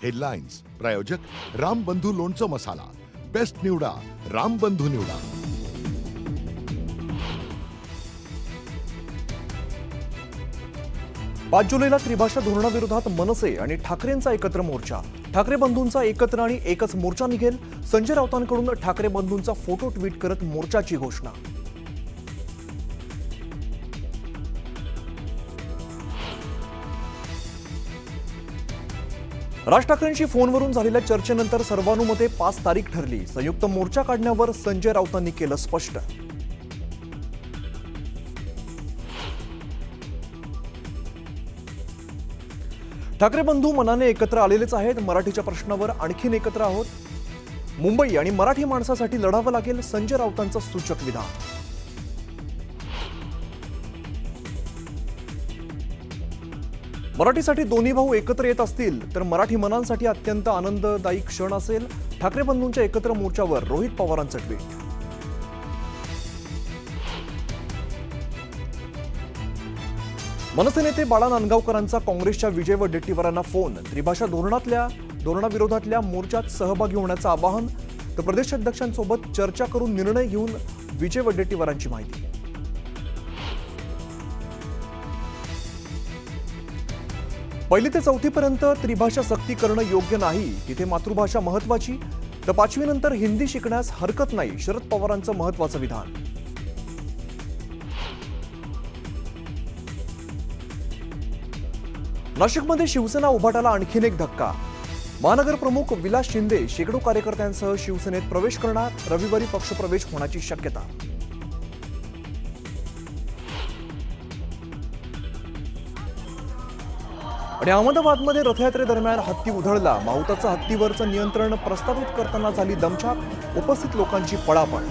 Headlines प्रायोजक रामबंधू लोणचं मसाला, best निवडा रामबंधू निवडा. 5 जुलैला त्रिभाषा धोरणाविरोधात मनसे आणि ठाकरेंचा एकत्र मोर्चा. ठाकरे बंधूंचा एकत्र आणि एकच मोर्चा निघेल. संजय राऊतांकडून ठाकरे बंधूंचा फोटो ट्विट करत मोर्चाची घोषणा. राज ठाकरेंशी फोनवरून झालेल्या चर्चेनंतर सर्वानुमते 5 तारीख ठरली. संयुक्त मोर्चा काढण्यावर संजय राऊतांनी केलं स्पष्ट. ठाकरे बंधू मनाने एकत्र आलेलेच आहेत. मराठीच्या प्रश्नावर आणखीन एकत्र आहोत. मुंबई आणि मराठी माणसासाठी लढावं लागेल, संजय राऊतांचं सूचक विधान. मराठीसाठी दोन्ही भाऊ एकत्र येत असतील तर मराठी मनांसाठी अत्यंत आनंददायी क्षण असेल. ठाकरे बंधूंच्या एकत्र मोर्चावर रोहित पवारांचं ट्विट. मनसे नेते बाळा नांदगावकरांचा काँग्रेसच्या विजय वडेट्टीवारांना फोन. त्रिभाषा धोरणाविरोधातल्या मोर्चात सहभागी होण्याचं आवाहन. तर प्रदेशाध्यक्षांसोबत चर्चा करून निर्णय घेऊन विजय वडेट्टीवारांची माहिती. पहिली ते चौथीपर्यंत त्रिभाषा सक्ती करणं योग्य नाही, तिथे मातृभाषा महत्वाची. तर 5वी नंतर हिंदी शिकण्यास हरकत नाही, शरद पवारांचं महत्वाचं विधान. नाशिकमध्ये शिवसेना उभाटाला आणखीन एक धक्का. महानगर प्रमुख विलास शिंदे शेकडो कार्यकर्त्यांसह शिवसेनेत प्रवेश करणार. रविवारी पक्षप्रवेश होण्याची शक्यता. आणि अहमदाबादमध्ये रथयात्रेदरम्यान हत्ती उधळला. माहुताचं हत्तीवरचं नियंत्रण प्रस्थापित करताना झाली दमछाक. उपस्थित लोकांची पळापळ.